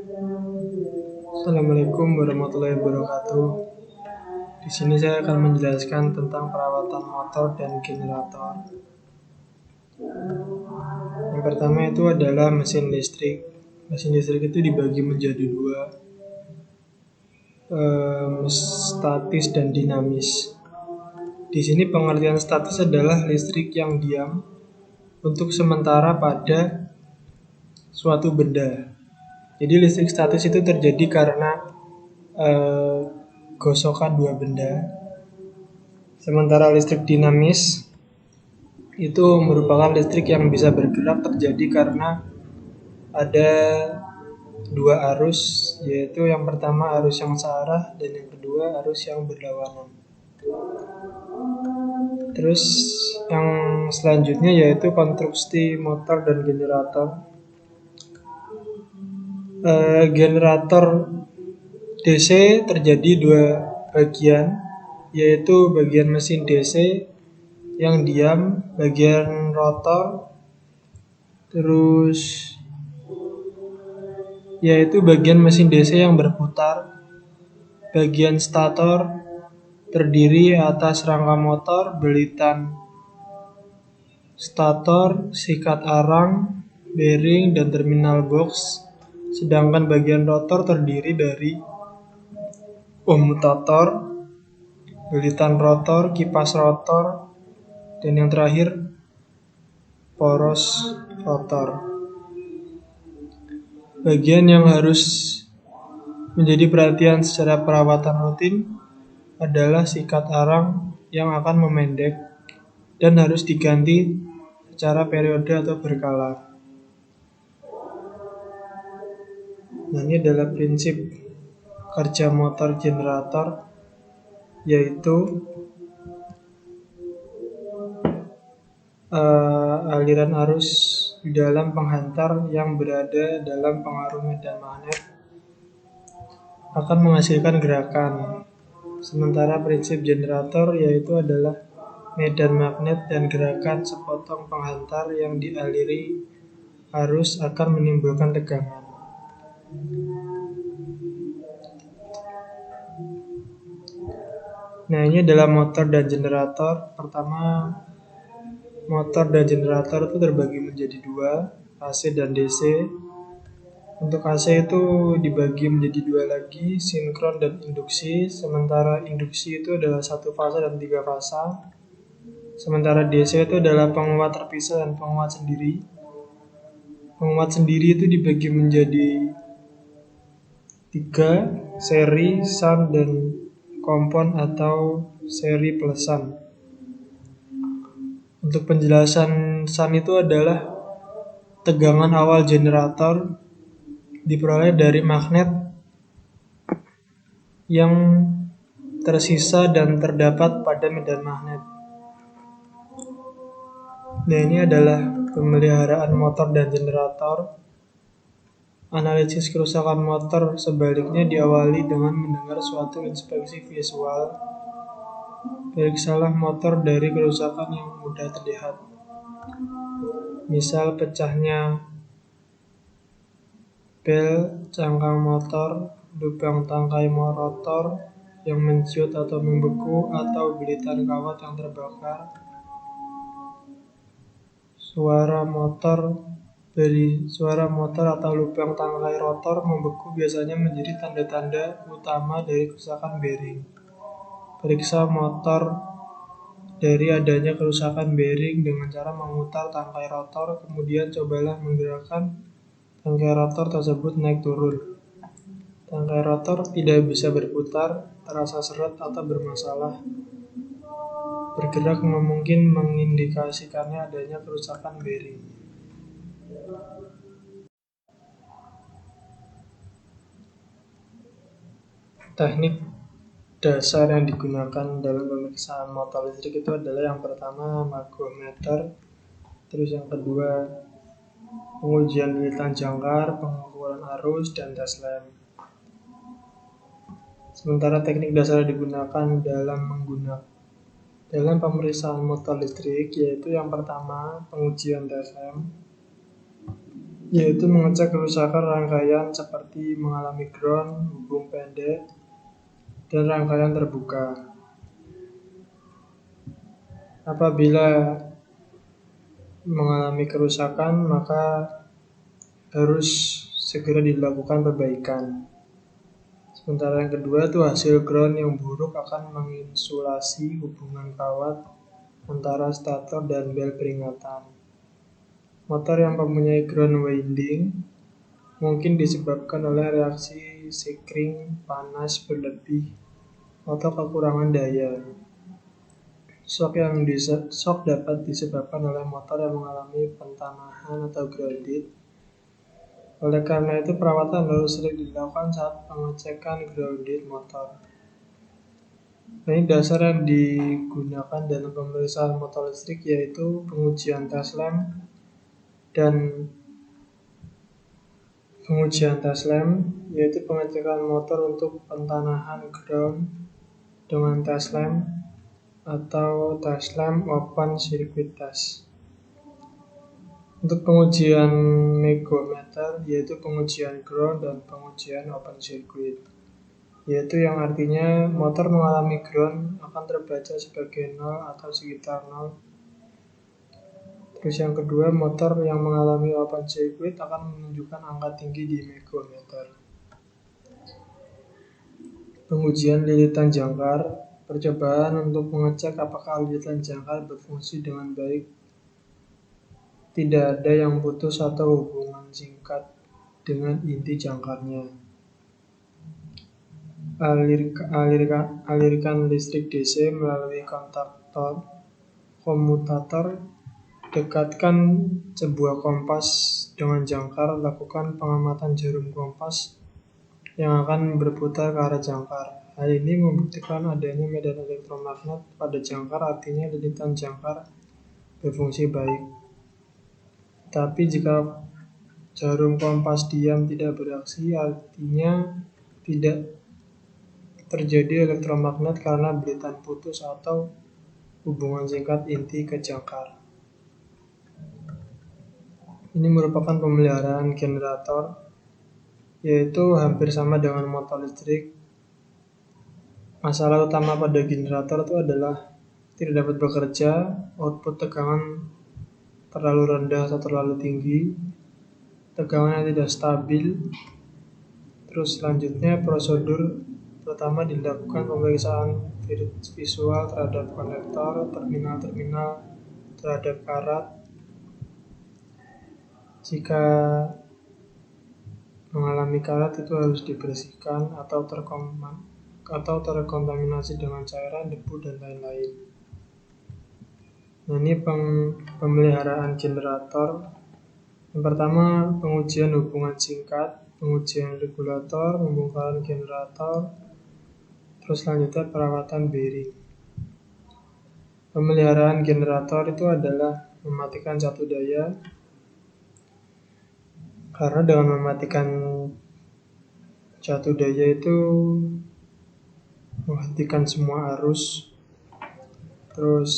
Assalamualaikum warahmatullahi wabarakatuh. Di sini saya akan menjelaskan tentang perawatan motor dan generator. Yang pertama itu adalah mesin listrik. Mesin listrik itu dibagi menjadi dua, statis dan dinamis. Di sini pengertian statis adalah listrik yang diam untuk sementara pada suatu benda. Jadi listrik statis itu terjadi karena gosokan dua benda. Sementara listrik dinamis itu merupakan listrik yang bisa bergerak terjadi karena ada dua arus, yaitu yang pertama arus yang searah dan yang kedua arus yang berlawanan. Terus yang selanjutnya yaitu konstruksi motor dan generator. Generator DC terjadi dua bagian, yaitu bagian mesin DC yang diam, bagian rotor, terus yaitu bagian mesin DC yang berputar. Bagian stator terdiri atas rangka motor, belitan stator, sikat arang, bearing, dan terminal box. Sedangkan bagian rotor terdiri dari komutator, belitan rotor, kipas rotor, dan yang terakhir poros rotor. Bagian yang harus menjadi perhatian secara perawatan rutin adalah sikat arang yang akan memendek dan harus diganti secara periode atau berkala. Nah, ini adalah prinsip kerja motor generator, yaitu aliran arus di dalam penghantar yang berada dalam pengaruh medan magnet akan menghasilkan gerakan. Sementara prinsip generator yaitu adalah medan magnet dan gerakan sepotong penghantar yang dialiri arus akan menimbulkan tegangan. Nah, ini adalah motor dan generator. Pertama, motor dan generator itu terbagi menjadi dua, AC dan DC. Untuk AC itu dibagi menjadi dua lagi, sinkron dan induksi. Sementara induksi itu adalah satu fasa dan tiga fasa. Sementara DC itu adalah penguat terpisah dan penguat sendiri. Penguat sendiri itu dibagi menjadi tiga, seri, shunt, dan kompon atau seri plus shunt. Untuk penjelasan shunt itu adalah tegangan awal generator diperoleh dari magnet yang tersisa dan terdapat pada medan magnet. Nah, ini adalah pemeliharaan motor dan generator. Analisis kerusakan motor sebaliknya diawali dengan mendengar suatu inspeksi visual. Periksalah motor dari kerusakan yang mudah terlihat. Misal pecahnya bel cangkang motor, lubang tangkai rotor yang menciut atau membeku, atau belitan kawat yang terbakar. Suara motor atau lubang tangkai rotor membeku biasanya menjadi tanda-tanda utama dari kerusakan bearing. Periksa motor dari adanya kerusakan bearing dengan cara memutar tangkai rotor, kemudian cobalah menggerakkan tangkai rotor tersebut naik turun. Tangkai rotor tidak bisa berputar, terasa seret atau bermasalah. Bergerak mungkin mengindikasikannya adanya kerusakan bearing. Teknik dasar yang digunakan dalam pemeriksaan motor listrik itu adalah yang pertama magometer, terus yang kedua pengujian belitan jangkar, pengukuran arus, dan tes lem. Sementara teknik dasar yang digunakan dalam pemeriksaan motor listrik yaitu yang pertama pengujian tes lem. yaitu mengecek kerusakan rangkaian seperti mengalami ground, hubung pendek, dan rangkaian terbuka. Apabila mengalami kerusakan, maka harus segera dilakukan perbaikan. Sementara yang kedua itu hasil ground yang buruk akan menginsulasi hubungan kawat antara stator dan bel peringatan. Motor yang mempunyai ground winding mungkin disebabkan oleh reaksi sekring panas berlebih atau kekurangan daya. Shock dapat disebabkan oleh motor yang mengalami pentanahan atau grounded. Oleh karena itu, perawatan harus sering dilakukan saat pengecekan grounded motor. Ini dasar yang digunakan dalam pemeriksaan motor listrik yaitu pengujian tes lamp yaitu pengecekan motor untuk pentanahan ground dengan tes lamp atau tes lamp open circuit test. Untuk pengujian megometer yaitu pengujian ground dan pengujian open circuit, yaitu yang artinya motor mengalami ground akan terbaca sebagai 0 atau sekitar 0. Terus yang kedua, motor yang mengalami open circuit akan menunjukkan angka tinggi di megometer. Pengujian lilitan jangkar. Percobaan untuk mengecek apakah lilitan jangkar berfungsi dengan baik. Tidak ada yang putus atau hubungan singkat dengan inti jangkarnya. Alirkan listrik DC melalui kontaktor komutator. Dekatkan sebuah kompas dengan jangkar. Lakukan pengamatan jarum kompas yang akan berputar ke arah jangkar. Hal ini membuktikan adanya medan elektromagnet pada jangkar, artinya lilitan jangkar berfungsi baik. Tapi jika jarum kompas diam tidak bereaksi, artinya tidak terjadi elektromagnet karena bilitan putus atau hubungan singkat inti ke jangkar. Ini merupakan pemeliharaan generator, yaitu hampir sama dengan motor listrik. Masalah utama pada generator itu adalah tidak dapat bekerja, output tegangan terlalu rendah atau terlalu tinggi, tegangan yang tidak stabil. Terus selanjutnya prosedur pertama dilakukan pemeriksaan visual terhadap konektor, terminal-terminal terhadap karat. Jika mengalami karat itu harus dibersihkan atau terkontaminasi dengan cairan, debu, dan lain-lain. Nah, ini pemeliharaan generator. Yang pertama, pengujian hubungan singkat, pengujian regulator, pembongkaran generator, terus selanjutnya perawatan bearing. Pemeliharaan generator itu adalah mematikan satu daya, karena dengan mematikan satu daya itu menghentikan semua arus. Terus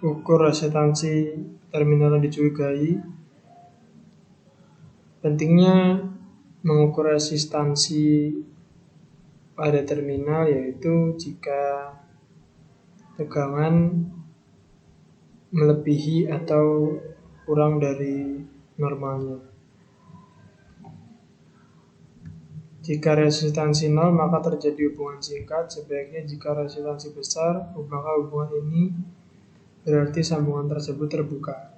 ukur resistansi terminal yang dicurigai. Pentingnya mengukur resistansi pada terminal yaitu jika tegangan melebihi atau kurang dari normalnya. Jika resistansi 0 maka terjadi hubungan singkat. Sebaiknya jika resistansi besar, maka hubungan ini berarti sambungan tersebut terbuka.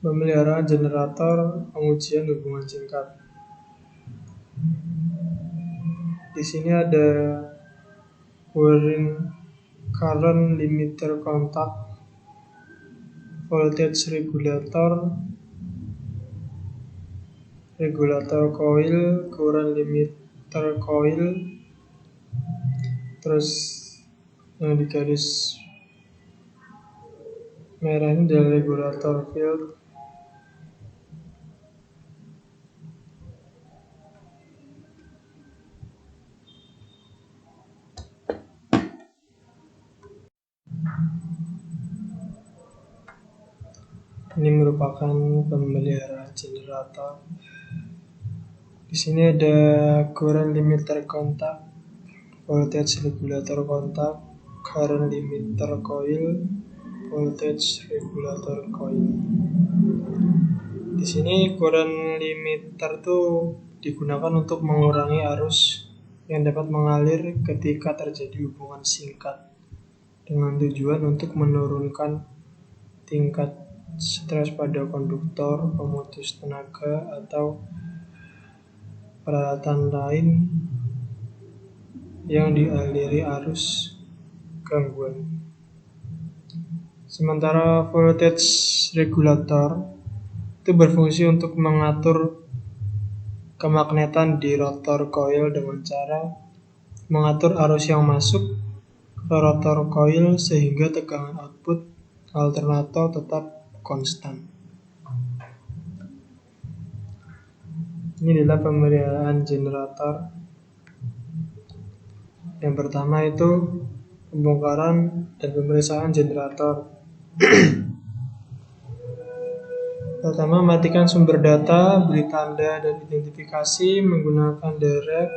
Pemeliharaan generator, pengujian hubungan singkat. Di sini ada wiring current limiter contact, voltage regulator coil, current limiter coil, terus yang di garis merah ini adalah regulator field. Ini merupakan pemeliharaan generator. Di sini ada current limiter kontak, voltage regulator kontak, current limiter coil, voltage regulator coil. Di sini current limiter tuh digunakan untuk mengurangi arus yang dapat mengalir ketika terjadi hubungan singkat dengan tujuan untuk menurunkan tingkat stres pada konduktor, pemutus tenaga, atau peralatan lain yang dialiri arus gangguan. Sementara voltage regulator itu berfungsi untuk mengatur kemagnetan di rotor coil dengan cara mengatur arus yang masuk ke rotor coil sehingga tegangan output alternator tetap konstan. Ini adalah pemeliharaan generator. Yang pertama itu pembongkaran dan pemeriksaan generator. Pertama, matikan sumber data, beri tanda dan identifikasi menggunakan derek.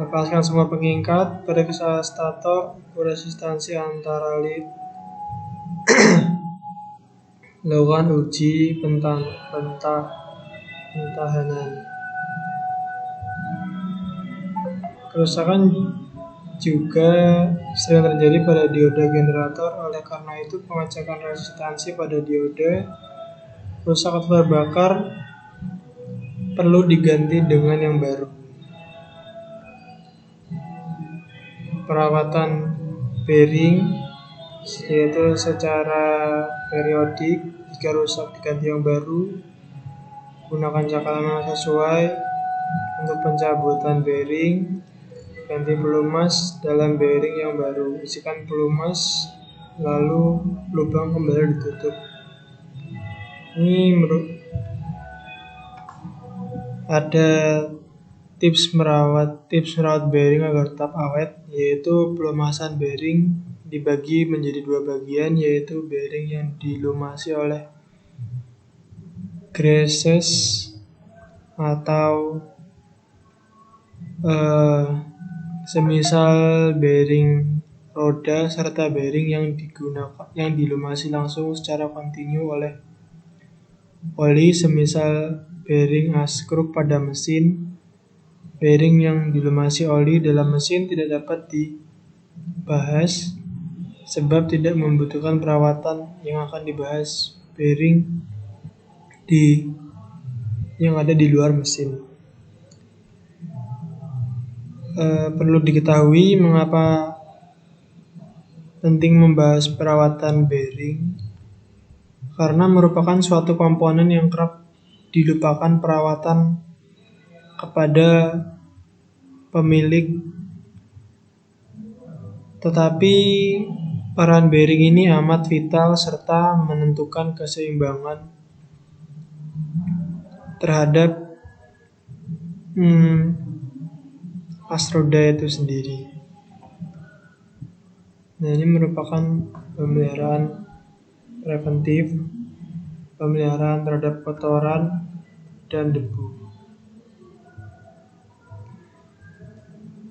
Lepaskan semua pengikat, periksa stator, ukur resistansi antara lead. Lakukan uji pentahanan. Kerusakan juga sering terjadi pada dioda generator, oleh karena itu pengecekan resistansi pada dioda rusak atau terbakar perlu diganti dengan yang baru. Perawatan bearing yaitu secara periodik, jika rusak diganti yang baru. Gunakan cakaran yang sesuai untuk pencabutan bearing. Ganti pelumas dalam bearing yang baru. Isikan pelumas, lalu lubang kembali ditutup. Ini ada tips merawat bearing agar tetap awet, yaitu pelumasan bearing dibagi menjadi dua bagian, yaitu bearing yang dilumasi oleh greases atau semisal bearing roda, serta bearing yang dilumasi langsung secara kontinu oleh oli, semisal bearing askruk pada mesin. Bearing yang dilumasi oli dalam mesin tidak dapat dibahas sebab tidak membutuhkan perawatan. Yang akan dibahas bearing yang ada di luar mesin. Perlu diketahui mengapa penting membahas perawatan bearing, karena merupakan suatu komponen yang kerap dilupakan perawatan kepada pemilik. Tetapi peran bearing ini amat vital serta menentukan keseimbangan terhadap as roda itu sendiri. Nah, ini merupakan pemeliharaan preventif, pemeliharaan terhadap kotoran dan debu.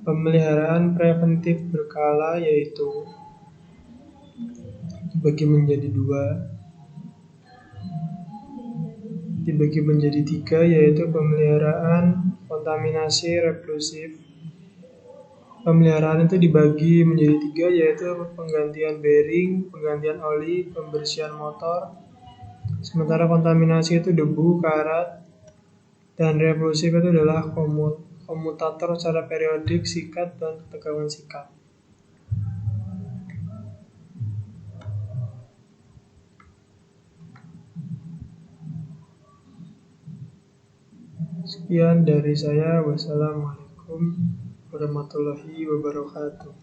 Pemeliharaan preventif berkala yaitu dibagi menjadi tiga, yaitu pemeliharaan kontaminasi replusif. Pemeliharaan itu dibagi menjadi tiga, yaitu penggantian bearing, penggantian oli, pembersihan motor. Sementara kontaminasi itu debu, karat, dan replusif itu adalah komutator secara periodik, sikat, dan ketegangan sikat. Sekian dari saya. Wassalamualaikum warahmatullahi wabarakatuh.